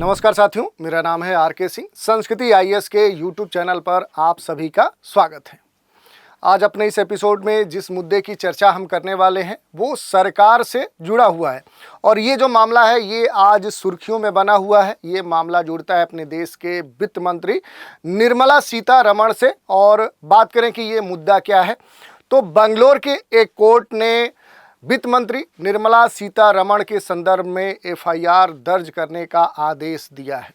नमस्कार साथियों, मेरा नाम है आर के सिंह। संस्कृति आईएएस के यूट्यूब चैनल पर आप सभी का स्वागत है। आज अपने इस एपिसोड में जिस मुद्दे की चर्चा हम करने वाले हैं वो सरकार से जुड़ा हुआ है और ये जो मामला है ये आज सुर्खियों में बना हुआ है। ये मामला जुड़ता है अपने देश के वित्त मंत्री निर्मला सीतारमण से। और बात करें कि ये मुद्दा क्या है, तो बेंगलोर के एक कोर्ट ने वित्त मंत्री निर्मला सीतारमण के संदर्भ में एफआईआर दर्ज करने का आदेश दिया है।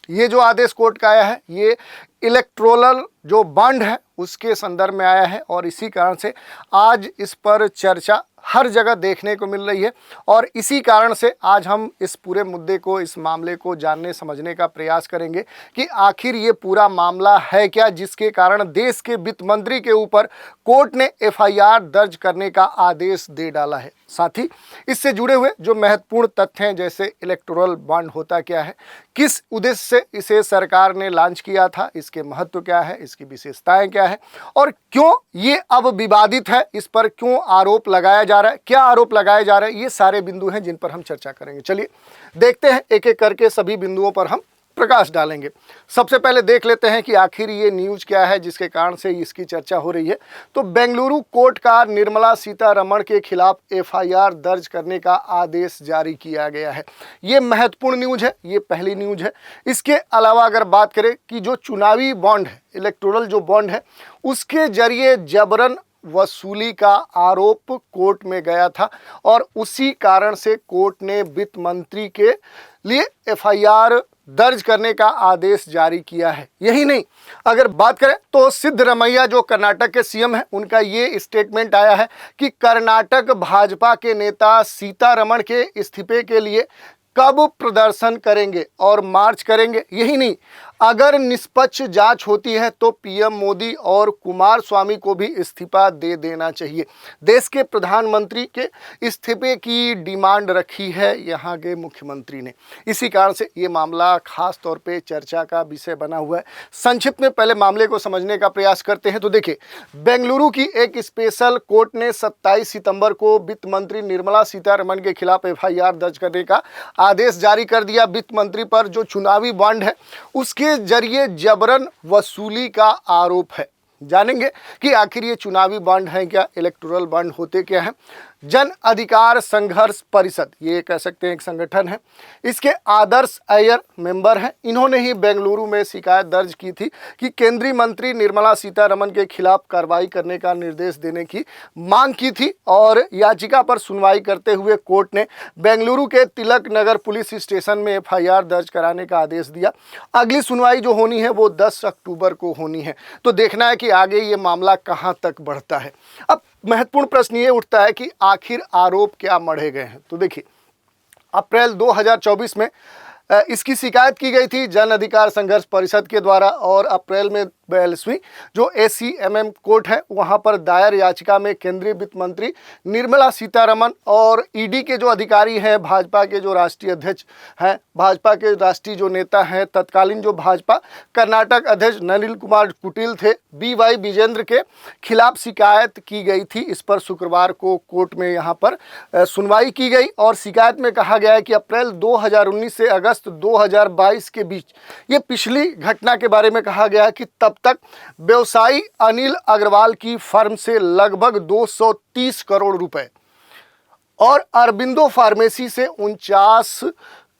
ये जो आदेश कोर्ट का आया है ये इलेक्टोरल जो बॉन्ड है उसके संदर्भ में आया है और इसी कारण से आज इस पर चर्चा हर जगह देखने को मिल रही है। और इसी कारण से आज हम इस पूरे मुद्दे को, इस मामले को जानने समझने का प्रयास करेंगे कि आखिर ये पूरा मामला है क्या, जिसके कारण देश के वित्त मंत्री के ऊपर कोर्ट ने एफआईआर दर्ज करने का आदेश दे डाला है। साथ ही इससे जुड़े हुए जो महत्वपूर्ण तथ्य हैं, जैसे इलेक्टोरल बॉन्ड होता क्या है, किस उद्देश्य से इसे सरकार ने लॉन्च किया था, इसके महत्व क्या है, इसकी विशेषताएं क्या है और क्यों ये अब विवादित है, इस पर क्यों आरोप लगाया जा रहा है, क्या आरोप लगाए जा रहे हैं, ये सारे बिंदु हैं जिन पर हम चर्चा करेंगे। चलिए देखते हैं, एक एक करके सभी बिंदुओं पर हम प्रकाश डालेंगे। सबसे पहले देख लेते हैं कि आखिर ये न्यूज़ क्या है जिसके कारण से इसकी चर्चा हो रही है। तो बेंगलुरु कोर्ट का निर्मला सीतारमण के खिलाफ एफआईआर दर्ज करने का आदेश जारी किया गया है। ये महत्वपूर्ण न्यूज़ है, ये पहली न्यूज़ है। इसके अलावा अगर बात करें कि जो चुनावी बॉन्ड है, इलेक्टोरल जो बॉन्ड है, उसके जरिए जबरन वसूली का आरोप कोर्ट में गया था और उसी कारण से कोर्ट ने वित्त मंत्री के लिए एफआईआर दर्ज करने का आदेश जारी किया है। यही नहीं, अगर बात करें तो सिद्धरमैया जो कर्नाटक के सीएम हैं, उनका ये स्टेटमेंट आया है कि कर्नाटक भाजपा के नेता सीतारमण के इस्तीफे के लिए कब प्रदर्शन करेंगे और मार्च करेंगे। यही नहीं, अगर निष्पक्ष जांच होती है तो पीएम मोदी और कुमार स्वामी को भी इस्तीफा दे देना चाहिए। देश के प्रधानमंत्री के इस्तीफे की डिमांड रखी है यहाँ के मुख्यमंत्री ने। इसी कारण से ये मामला खास तौर पे चर्चा का विषय बना हुआ है। संक्षिप्त में पहले मामले को समझने का प्रयास करते हैं। तो देखिए, बेंगलुरु की एक स्पेशल कोर्ट ने 27 सितंबर को वित्त मंत्री निर्मला सीतारमण के खिलाफ एफआईआर दर्ज करने का आदेश जारी कर दिया। वित्त मंत्री पर जो चुनावी बॉन्ड है उसके जरिए जबरन वसूली का आरोप है। जानेंगे कि आखिर ये चुनावी बॉन्ड है क्या, इलेक्टोरल बॉन्ड होते क्या हैं। जन अधिकार संघर्ष परिषद, ये कह सकते हैं एक संगठन है, इसके आदर्श अय्यर मेंबर हैं। इन्होंने ही बेंगलुरु में शिकायत दर्ज की थी कि केंद्रीय मंत्री निर्मला सीतारमण के खिलाफ कार्रवाई करने का निर्देश देने की मांग की थी और याचिका पर सुनवाई करते हुए कोर्ट ने बेंगलुरु के तिलक नगर पुलिस स्टेशन में एफआईआर दर्ज कराने का आदेश दिया। अगली सुनवाई जो होनी है वो 10 अक्टूबर को होनी है। तो देखना है कि आगे ये मामला कहाँ तक बढ़ता है। अब महत्वपूर्ण प्रश्न ये उठता है कि आखिर आरोप क्या मढ़े गए हैं। तो देखिए, अप्रैल 2024 में इसकी शिकायत की गई थी जन अधिकार संघर्ष परिषद के द्वारा और अप्रैल में 42वीं जो एसीएमएम कोर्ट है वहां पर दायर याचिका में केंद्रीय वित्त मंत्री निर्मला सीतारमण और ईडी के जो अधिकारी हैं, भाजपा के जो राष्ट्रीय अध्यक्ष हैं, भाजपा के राष्ट्रीय जो नेता हैं, तत्कालीन जो भाजपा कर्नाटक अध्यक्ष नलिन कुमार कुटिल थे, बीवाई विजेंद्र के खिलाफ शिकायत की गई थी। इस पर शुक्रवार को कोर्ट में यहाँ पर सुनवाई की गई और शिकायत में कहा गया है कि अप्रैल 2019 से अगस्त 2022 के बीच, ये पिछली घटना के बारे में कहा गया है कि तब तक व्यवसायी अनिल अग्रवाल की फर्म से लगभग 230 करोड़ रुपए और अरबिंदो फार्मेसी से 49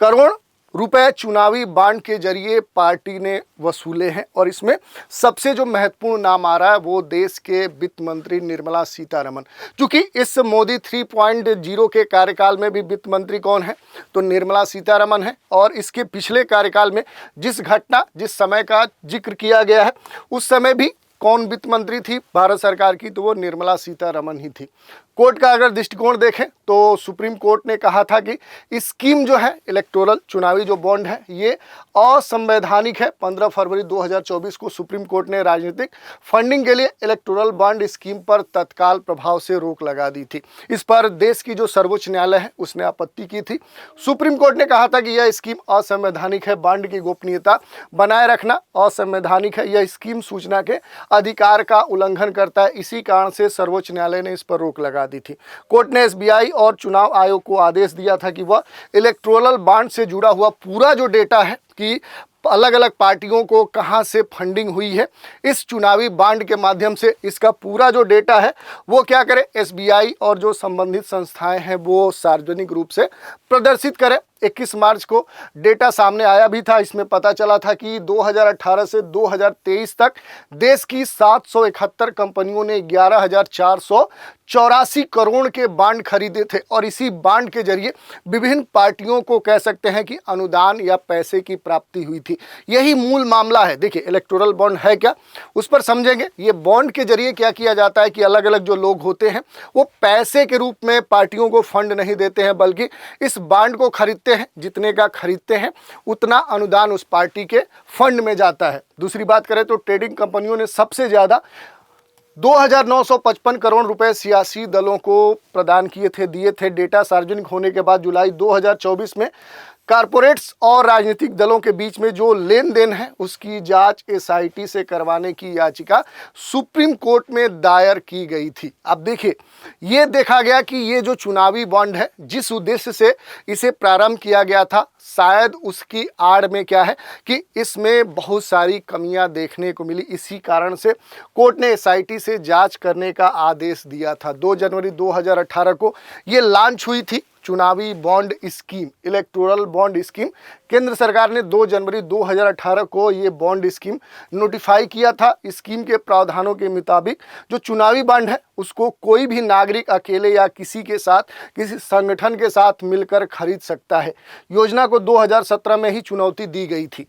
करोड़ रुपए चुनावी बॉन्ड के जरिए पार्टी ने वसूले हैं। और इसमें सबसे जो महत्वपूर्ण नाम आ रहा है वो देश के वित्त मंत्री निर्मला सीतारमण। क्योंकि इस मोदी 3.0 के कार्यकाल में भी वित्त मंत्री कौन है, तो निर्मला सीतारमण है। और इसके पिछले कार्यकाल में जिस घटना, जिस समय का जिक्र किया गया है, उस समय भी कौन वित्त मंत्री थी भारत सरकार की, तो वो निर्मला सीतारमण ही थी। कोर्ट का अगर दृष्टिकोण देखें तो सुप्रीम कोर्ट ने कहा था कि स्कीम जो है इलेक्टोरल चुनावी जो बॉन्ड है ये असंवैधानिक है। 15 फरवरी 2024 को सुप्रीम कोर्ट ने राजनीतिक फंडिंग के लिए इलेक्टोरल बॉन्ड स्कीम पर तत्काल प्रभाव से रोक लगा दी थी। इस पर देश की जो सर्वोच्च न्यायालय है उसने आपत्ति की थी। सुप्रीम कोर्ट ने कहा था कि यह स्कीम असंवैधानिक है, बॉन्ड की गोपनीयता बनाए रखना असंवैधानिक है, यह स्कीम सूचना के अधिकार का उल्लंघन करता है। इसी कारण से सर्वोच्च न्यायालय ने इस पर रोक लगा दी थी। कोर्ट ने एसबीआई और चुनाव आयोग को आदेश दिया था कि वह इलेक्टोरल बॉन्ड से जुड़ा हुआ पूरा जो डेटा है कि अलग अलग पार्टियों को कहां से फंडिंग हुई है इस चुनावी बॉन्ड के माध्यम से, इसका पूरा जो डेटा है वो क्या करे, एसबीआई और जो संबंधित संस्थाएं हैं वो सार्वजनिक रूप से प्रदर्शित करें। 21 मार्च को डेटा सामने आया भी था। इसमें पता चला था कि 2018 से 2023 तक देश की 771 कंपनियों ने 11,484 करोड़ के बॉन्ड खरीदे थे और इसी बॉन्ड के जरिए विभिन्न पार्टियों को कह सकते हैं कि अनुदान या पैसे की प्राप्ति हुई थी। यही मूल मामला है। देखिए, इलेक्टोरल बॉन्ड है क्या, उस पर समझेंगे। ये बॉन्ड के जरिए क्या किया जाता है कि अलग अलग जो लोग होते हैं वो पैसे के रूप में पार्टियों को फंड नहीं देते हैं, बल्कि इस बॉन्ड को खरीदते हैं। जितने का खरीदते हैं उतना अनुदान उस पार्टी के फंड में जाता है। दूसरी बात करें तो ट्रेडिंग कंपनियों ने सबसे ज्यादा 2,955 करोड़ रुपए सियासी दलों को प्रदान दिए थे। डेटा सार्वजनिक होने के बाद जुलाई 2024 में कारपोरेट्स और राजनीतिक दलों के बीच में जो लेन देन है उसकी जांच एसआईटी से करवाने की याचिका सुप्रीम कोर्ट में दायर की गई थी। अब देखिए, ये देखा गया कि ये जो चुनावी बॉन्ड है, जिस उद्देश्य से इसे प्रारंभ किया गया था, शायद उसकी आड़ में क्या है कि इसमें बहुत सारी कमियां देखने को मिली। इसी कारण से कोर्ट ने एसआईटी से जांच करने का आदेश दिया था। 2 जनवरी 2018 को ये लॉन्च हुई थी चुनावी bond scheme, electoral bond scheme. केंद्र सरकार ने 2 जनवरी 2018 को ये बॉन्ड स्कीम नोटिफाई किया था। स्कीम के प्रावधानों के मुताबिक जो चुनावी बॉन्ड है उसको कोई भी नागरिक अकेले या किसी के साथ, किसी संगठन के साथ मिलकर खरीद सकता है। योजना को 2017 में ही चुनौती दी गई थी,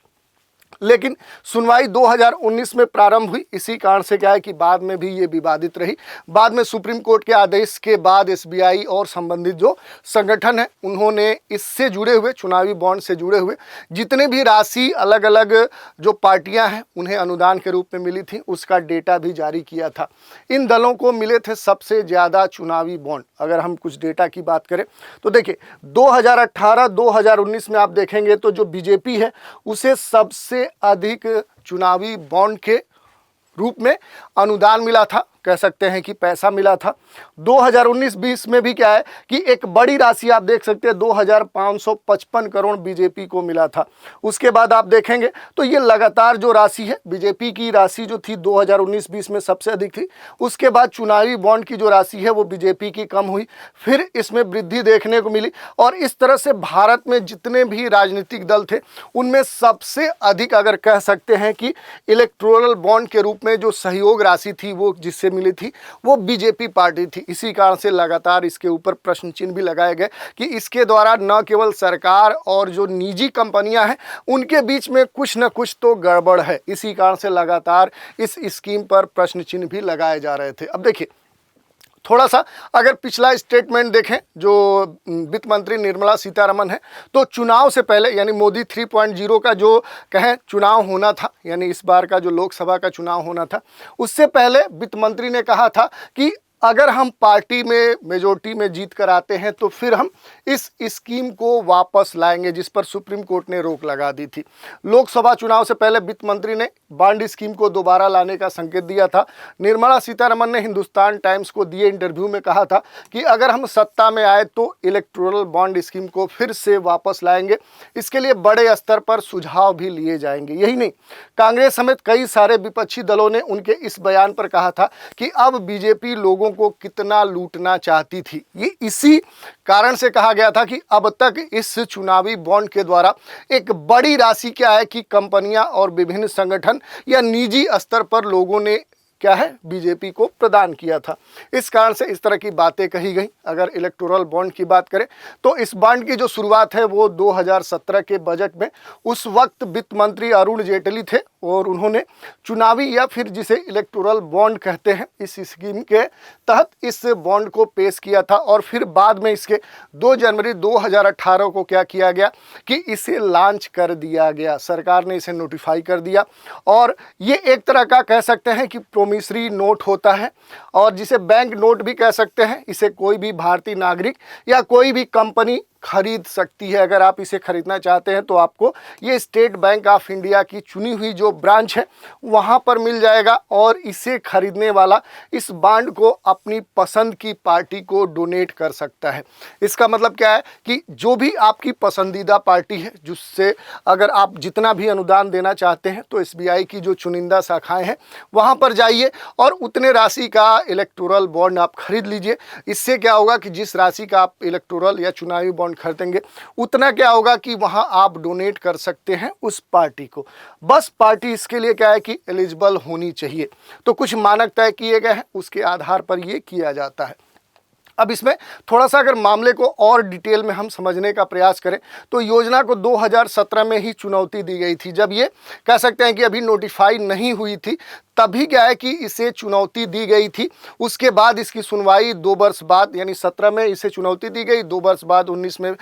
लेकिन सुनवाई 2019 में प्रारंभ हुई। इसी कारण से क्या है कि बाद में भी ये विवादित रही। बाद में सुप्रीम कोर्ट के आदेश के बाद एसबीआई और संबंधित जो संगठन है उन्होंने इससे जुड़े हुए, चुनावी बॉन्ड से जुड़े हुए जितने भी राशि अलग अलग जो पार्टियां हैं उन्हें अनुदान के रूप में मिली थी उसका डेटा भी जारी किया था। इन दलों को मिले थे सबसे ज़्यादा चुनावी बॉन्ड। अगर हम कुछ डेटा की बात करें तो देखिए, 2018-2019 में आप देखेंगे तो जो बीजेपी है उसे सबसे अधिक चुनावी बॉन्ड के रूप में अनुदान मिला था, कह सकते हैं कि पैसा मिला था। 2019-20 में भी क्या है कि एक बड़ी राशि आप देख सकते हैं 2,555 करोड़ बीजेपी को मिला था। उसके बाद आप देखेंगे तो ये लगातार जो राशि है, बीजेपी की राशि जो थी 2019-20 में सबसे अधिक थी। उसके बाद चुनावी बॉन्ड की जो राशि है वो बीजेपी की कम हुई, फिर इसमें वृद्धि देखने को मिली। और इस तरह से भारत में जितने भी राजनीतिक दल थे उनमें सबसे अधिक, अगर कह सकते हैं कि इलेक्टोरल बॉन्ड के रूप में जो सहयोग राशि थी वो जिससे मिली थी वो बीजेपी पार्टी थी। इसी कारण से लगातार इसके ऊपर प्रश्न चिन्ह भी लगाए गए कि इसके द्वारा न केवल सरकार और जो निजी कंपनियां हैं उनके बीच में कुछ न कुछ तो गड़बड़ है। इसी कारण से लगातार इस स्कीम पर प्रश्न चिन्ह भी लगाए जा रहे थे। अब देखिए, थोड़ा सा अगर पिछला स्टेटमेंट देखें जो वित्त मंत्री निर्मला सीतारमण है, तो चुनाव से पहले यानी मोदी 3.0 का जो कहें चुनाव होना था, यानी इस बार का जो लोकसभा का चुनाव होना था, उससे पहले वित्त मंत्री ने कहा था कि अगर हम पार्टी में मेजोरिटी में जीत कर आते हैं तो फिर हम इस स्कीम को वापस लाएंगे, जिस पर सुप्रीम कोर्ट ने रोक लगा दी थी। लोकसभा चुनाव से पहले वित्त मंत्री ने बॉन्ड स्कीम को दोबारा लाने का संकेत दिया था। निर्मला सीतारमण ने हिंदुस्तान टाइम्स को दिए इंटरव्यू में कहा था कि अगर हम सत्ता में आए तो इलेक्टोरल बॉन्ड स्कीम को फिर से वापस लाएंगे। इसके लिए बड़े स्तर पर सुझाव भी लिए जाएंगे। यही नहीं, कांग्रेस समेत कई सारे विपक्षी दलों ने उनके इस बयान पर कहा था कि अब बीजेपी लोगों को कितना लूटना चाहती थी। ये इसी कारण से कहा गया था कि अब तक इस चुनावी बॉन्ड के द्वारा एक बड़ी राशि क्या है कि कंपनियां और विभिन्न संगठन या निजी स्तर पर लोगों ने क्या है बीजेपी को प्रदान किया था। इस कारण से इस तरह की बातें कही गई। अगर इलेक्टोरल बॉन्ड की बात करें तो इस बॉन्ड की जो शुरुआत है वो 2017 के बजट में उस वक्त वित्त मंत्री अरुण जेटली थे और उन्होंने चुनावी या फिर जिसे इलेक्टोरल बॉन्ड कहते हैं इस स्कीम के तहत इस बॉन्ड को पेश किया था। और फिर बाद में इसके 2 जनवरी 2018 को क्या किया गया कि इसे लॉन्च कर दिया गया, सरकार ने इसे नोटिफाई कर दिया। और ये एक तरह का कह सकते हैं कि प्रोमिसरी नोट होता है और जिसे बैंक नोट भी कह सकते हैं। इसे कोई भी भारतीय नागरिक या कोई भी कंपनी खरीद सकती है। अगर आप इसे खरीदना चाहते हैं तो आपको ये स्टेट बैंक ऑफ इंडिया की चुनी हुई जो ब्रांच है वहाँ पर मिल जाएगा और इसे खरीदने वाला इस बॉन्ड को अपनी पसंद की पार्टी को डोनेट कर सकता है। इसका मतलब क्या है कि जो भी आपकी पसंदीदा पार्टी है, जिससे अगर आप जितना भी अनुदान देना चाहते हैं तो एसबीआई की जो चुनिंदा शाखाएं हैं वहाँ पर जाइए और उतने राशि का इलेक्टोरल बॉन्ड आप खरीद लीजिए। इससे क्या होगा कि जिस राशि का आप इलेक्टोरल या चुनावी बॉन्ड खरीदेंगे उतना क्या होगा कि वहां आप डोनेट कर सकते हैं उस पार्टी को। बस पार्टी इसके लिए क्या है कि एलिजिबल होनी चाहिए। तो कुछ मानक तय किए गए हैं, उसके आधार पर ये किया जाता है। अब इसमें थोड़ा सा अगर मामले को और डिटेल में हम समझने का प्रयास करें तो योजना को 2017 में ही चुनौती दी गई थी। जब ये कह सकते हैं कि अभी नोटिफाई नहीं हुई थी तभी क्या है कि इसे चुनौती दी गई थी। उसके बाद इसकी सुनवाई 2 वर्ष बाद यानी 17 में इसे चुनौती दी गई, 2 वर्ष बाद 19 में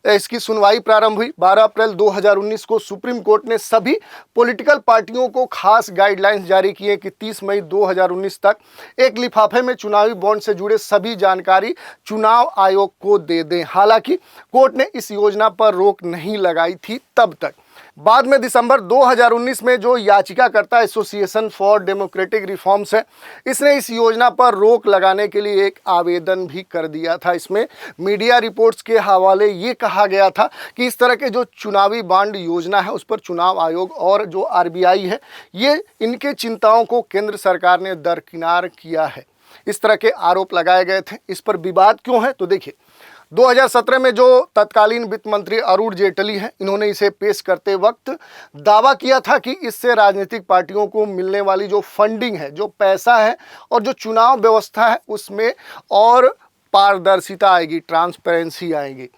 इसकी सुनवाई प्रारंभ हुई। 12 अप्रैल 2019 को सुप्रीम कोर्ट ने सभी पॉलिटिकल पार्टियों को खास गाइडलाइंस जारी किए कि 30 मई 2019 तक एक लिफाफे में चुनावी बॉन्ड से जुड़े सभी जानकारी चुनाव आयोग को दे दें। हालांकि कोर्ट ने इस योजना पर रोक नहीं लगाई थी तब तक। बाद में दिसंबर 2019 में जो याचिकाकर्ता एसोसिएशन फॉर डेमोक्रेटिक रिफॉर्म्स है, इसने इस योजना पर रोक लगाने के लिए एक आवेदन भी कर दिया था। इसमें मीडिया रिपोर्ट्स के हवाले ये कहा गया था कि इस तरह के जो चुनावी बॉन्ड योजना है उस पर चुनाव आयोग और जो आरबीआई है ये इनके चिंताओं को केंद्र सरकार ने दरकिनार किया है। इस तरह के आरोप लगाए गए थे। इस पर विवाद क्यों है तो देखिए, 2017 में जो तत्कालीन वित्त मंत्री अरुण जेटली हैं, इन्होंने इसे पेश करते वक्त दावा किया था कि इससे राजनीतिक पार्टियों को मिलने वाली जो फंडिंग है, जो पैसा है और जो चुनाव व्यवस्था है उसमें और पारदर्शिता आएगी, ट्रांसपेरेंसी आएगी।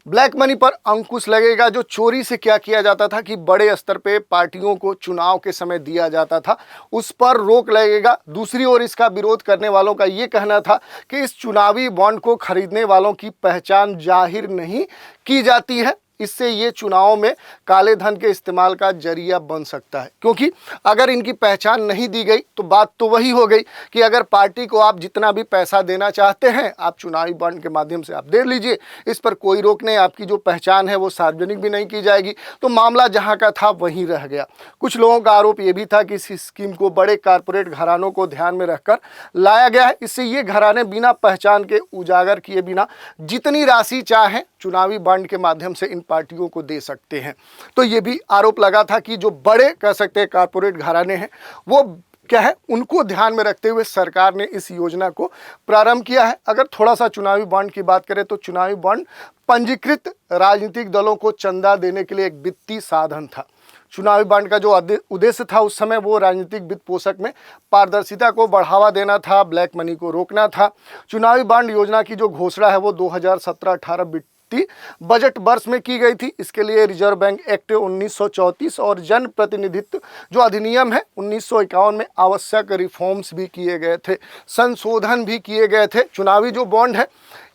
ब्लैक मनी पर अंकुश लगेगा। जो चोरी से क्या किया जाता था कि बड़े स्तर पे पार्टियों को चुनाव के समय दिया जाता था, उस पर रोक लगेगा। दूसरी ओर इसका विरोध करने वालों का ये कहना था कि इस चुनावी बॉन्ड को खरीदने वालों की पहचान जाहिर नहीं की जाती है, इससे ये चुनाव में काले धन के इस्तेमाल का जरिया बन सकता है। क्योंकि अगर इनकी पहचान नहीं दी गई तो बात तो वही हो गई कि अगर पार्टी को आप जितना भी पैसा देना चाहते हैं आप चुनावी बॉन्ड के माध्यम से आप दे लीजिए, इस पर कोई रोक नहीं, आपकी जो पहचान है वो सार्वजनिक भी नहीं की जाएगी। तो मामला जहाँ का था वहीं रह गया। कुछ लोगों का आरोप ये भी था कि इस स्कीम को बड़े कारपोरेट घरानों को ध्यान में रखकर लाया गया है। इससे ये घराने बिना पहचान के उजागर किए बिना जितनी राशि चाहें चुनावी बॉन्ड के माध्यम से इन पार्टियों को दे सकते हैं। तो ये भी आरोप लगा था कि जो बड़े कह सकते हैं कारपोरेट घराने हैं वो क्या है, उनको ध्यान में रखते हुए सरकार ने इस योजना को प्रारंभ किया है। अगर थोड़ा सा चुनावी बॉन्ड की बात करें तो चुनावी बॉन्ड पंजीकृत राजनीतिक दलों को चंदा देने के लिए एक वित्तीय साधन था। चुनावी बॉन्ड का जो उद्देश्य था उस समय वो राजनीतिक वित्त पोषक में पारदर्शिता को बढ़ावा देना था, ब्लैक मनी को रोकना था। चुनावी बॉन्ड योजना की जो घोषणा है वो 2017-18 वित्तीय बजट वर्ष में की गई थी। इसके लिए रिजर्व बैंक एक्ट 1934 और जन प्रतिनिधित्व जो अधिनियम है 1951 में आवश्यक रिफॉर्म्स भी किए गए थे, संशोधन भी किए गए थे। चुनावी जो बॉन्ड है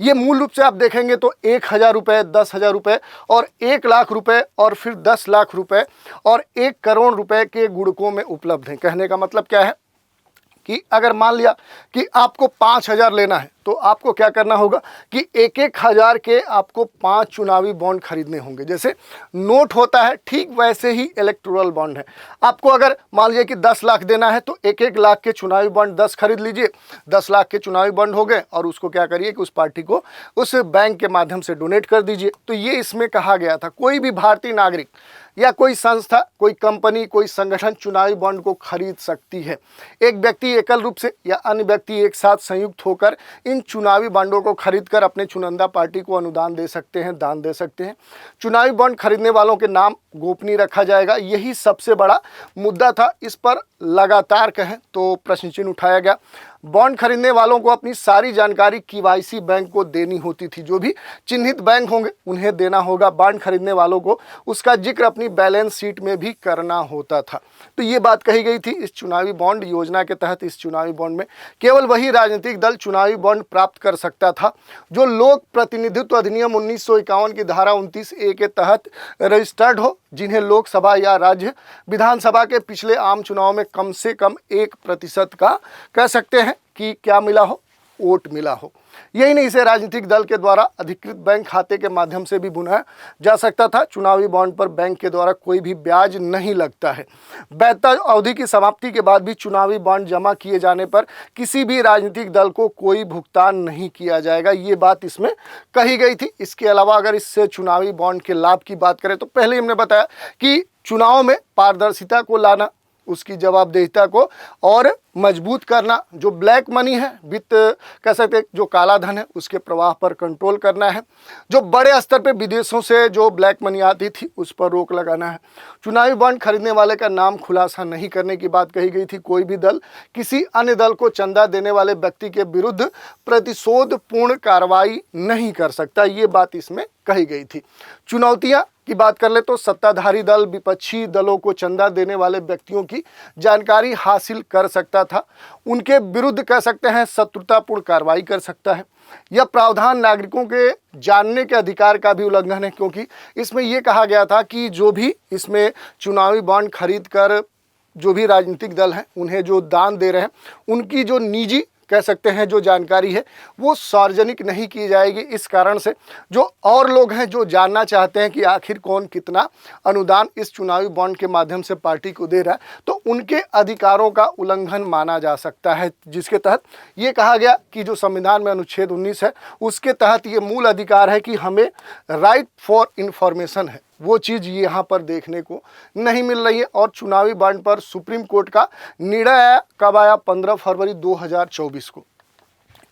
ये मूल रूप से आप देखेंगे तो 1000 रुपये, 10,000 रुपये और 1 लाख रुपये और फिर 10 लाख रुपये और 1 करोड़ रुपए के गुणकों में उपलब्ध हैं। कहने का मतलब क्या है कि अगर मान लिया कि आपको 5,000 लेना है तो आपको क्या करना होगा कि 1,000 के आपको 5 चुनावी बॉन्ड खरीदने होंगे। जैसे नोट होता है ठीक वैसे ही इलेक्टोरल बॉन्ड है। आपको अगर मान लीजिए कि 10 लाख देना है तो 1-1 लाख के चुनावी बॉन्ड 10 खरीद लीजिए। 10 लाख के चुनावी बॉन्ड हो गए और उसको क्या करिए कि उस पार्टी को उस बैंक के माध्यम से डोनेट कर दीजिए। तो ये इसमें कहा गया था कोई भी भारतीय नागरिक या कोई संस्था, कोई कंपनी, कोई संगठन चुनावी बॉन्ड को खरीद सकती है। एक व्यक्ति एकल रूप से या अन्य व्यक्ति एक साथ संयुक्त होकर इन चुनावी बॉन्डों को खरीदकर अपने चुनिंदा पार्टी को अनुदान दे सकते हैं, दान दे सकते हैं। चुनावी बॉन्ड खरीदने वालों के नाम गोपनीय रखा जाएगा। यही सबसे बड़ा मुद्दा था। इस पर लगातार कहें तो प्रश्न चिन्ह उठाया गया। बॉन्ड खरीदने वालों को अपनी सारी जानकारी केवाईसी बैंक को देनी होती थी। जो भी चिन्हित बैंक होंगे उन्हें देना होगा। बॉन्ड खरीदने वालों को उसका जिक्र अपनी बैलेंस शीट में भी करना होता था। तो ये बात कही गई थी। इस चुनावी बॉन्ड योजना के तहत इस चुनावी बॉन्ड में केवल वही राजनीतिक दल चुनावी बॉन्ड प्राप्त कर सकता था जो लोक प्रतिनिधित्व अधिनियम 1951 की धारा 29A के तहत रजिस्टर्ड हो, जिन्हें लोकसभा या राज्य विधानसभा के पिछले आम चुनाव में कम से कम 1% का कह सकते हैं कि क्या मिला हो, वोट मिला हो। यही नहीं, इसे राजनीतिक दल के द्वारा अधिकृत बैंक खाते के माध्यम से भी बुनाया जा सकता था। चुनावी बॉन्ड पर बैंक के द्वारा कोई भी ब्याज नहीं लगता है। वैधता अवधि की समाप्ति के बाद भी चुनावी बॉन्ड जमा किए जाने पर किसी भी राजनीतिक दल को कोई भुगतान नहीं किया जाएगा, ये बात इसमें कही गई थी। इसके अलावा अगर इससे चुनावी बॉन्ड के लाभ की बात करें तो पहले हमने बताया कि चुनाव में पारदर्शिता को लाना, उसकी जवाबदेहिता को और मजबूत करना, जो ब्लैक मनी है, वित्त कह सकते हैं जो काला धन है, उसके प्रवाह पर कंट्रोल करना है। जो बड़े स्तर पे विदेशों से जो ब्लैक मनी आती थी उस पर रोक लगाना है। चुनावी बॉन्ड खरीदने वाले का नाम खुलासा नहीं करने की बात कही गई थी। कोई भी दल किसी अन्य दल को चंदा देने वाले व्यक्ति के विरुद्ध प्रतिशोध पूर्ण कार्रवाई नहीं कर सकता, ये बात इसमें कही गई थी। चुनौतियां की बात कर ले तो सत्ताधारी दल विपक्षी दलों को चंदा देने वाले व्यक्तियों की जानकारी हासिल कर सकता था, उनके विरुद्ध कह सकते हैं शत्रुतापूर्ण कार्रवाई कर सकता है। यह प्रावधान नागरिकों के जानने के अधिकार का भी उल्लंघन है, क्योंकि इसमें यह कहा गया था कि जो भी इसमें चुनावी बॉन्ड खरीद कर जो भी राजनीतिक दल हैं उन्हें जो दान दे रहे हैं उनकी जो निजी कह सकते हैं जो जानकारी है वो सार्वजनिक नहीं की जाएगी। इस कारण से जो और लोग हैं जो जानना चाहते हैं कि आखिर कौन कितना अनुदान इस चुनावी बॉन्ड के माध्यम से पार्टी को दे रहा है, तो उनके अधिकारों का उल्लंघन माना जा सकता है। जिसके तहत ये कहा गया कि जो संविधान में अनुच्छेद 19 है उसके तहत ये मूल अधिकार है कि हमें राइट फॉर इंफॉर्मेशन है, वो चीज़ यहाँ पर देखने को नहीं मिल रही है। और चुनावी बॉन्ड पर सुप्रीम कोर्ट का निर्णय कब आया? 15 फरवरी 2024 को।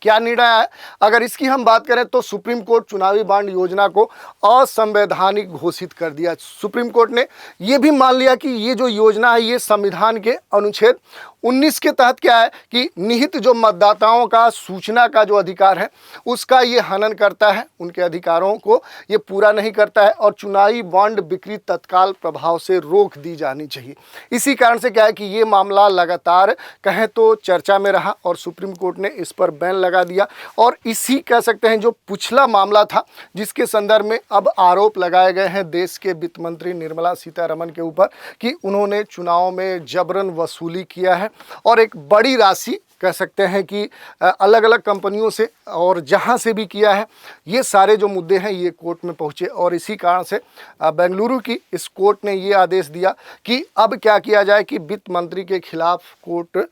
क्या निर्णय आया? अगर इसकी हम बात करें तो सुप्रीम कोर्ट चुनावी बॉन्ड योजना को असंवैधानिक घोषित कर दिया। सुप्रीम कोर्ट ने यह भी मान लिया कि ये जो योजना है ये संविधान के अनुच्छेद 19 के तहत क्या है कि निहित जो मतदाताओं का सूचना का जो अधिकार है उसका ये हनन करता है, उनके अधिकारों को ये पूरा नहीं करता है और चुनावी बॉन्ड बिक्री तत्काल प्रभाव से रोक दी जानी चाहिए। इसी कारण से क्या है कि ये मामला लगातार कहें तो चर्चा में रहा और सुप्रीम कोर्ट ने इस पर बैन लगा दिया। और इसी कह सकते हैं जो पिछला मामला था जिसके संदर्भ में अब आरोप लगाए गए हैं देश के वित्त मंत्री निर्मला सीतारमण के ऊपर कि उन्होंने चुनाव में जबरन वसूली किया है और एक बड़ी राशि कह सकते हैं कि अलग अलग कंपनियों से और जहां से भी किया है। ये सारे जो मुद्दे हैं ये कोर्ट में पहुंचे और इसी कारण से बेंगलुरु की इस कोर्ट ने ये आदेश दिया कि अब क्या किया जाए कि वित्त मंत्री के खिलाफ कोर्ट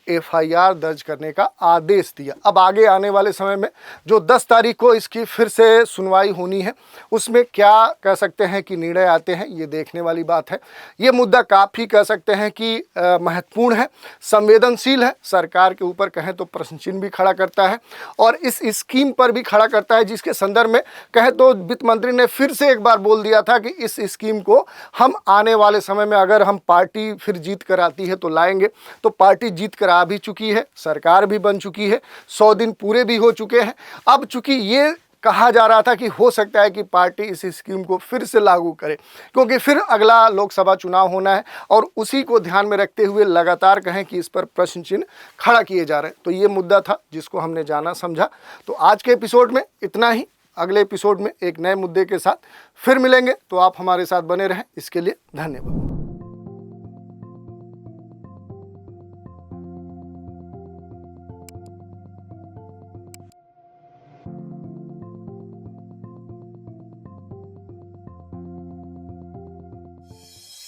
FIR दर्ज करने का आदेश दिया। अब आगे आने वाले समय में जो 10 तारीख को इसकी फिर से सुनवाई होनी है उसमें क्या कह सकते हैं कि निर्णय आते हैं, ये देखने वाली बात है। ये मुद्दा काफ़ी कह सकते हैं कि महत्वपूर्ण है, संवेदनशील है, सरकार के ऊपर कहें तो प्रश्न चिन्ह भी खड़ा करता है और इस स्कीम पर भी खड़ा करता है जिसके संदर्भ में कहें तो वित्त मंत्री ने फिर से एक बार बोल दिया था कि इस स्कीम को हम आने वाले समय में अगर हम पार्टी फिर जीत कर आती है तो लाएंगे। तो पार्टी जीत कर आ भी चुकी है, सरकार भी बन चुकी है, 100 दिन पूरे भी हो चुके हैं। अब चूंकि ये कहा जा रहा था कि हो सकता है कि पार्टी इस स्कीम को फिर से लागू करे क्योंकि फिर अगला लोकसभा चुनाव होना है और उसी को ध्यान में रखते हुए लगातार कहें कि इस पर प्रश्न चिन्ह खड़ा किए जा रहे हैं। तो ये मुद्दा था जिसको हमने जाना समझा। तो आज के एपिसोड में इतना ही। अगले एपिसोड में एक नए मुद्दे के साथ फिर मिलेंगे, तो आप हमारे साथ बने रहें। इसके लिए धन्यवाद।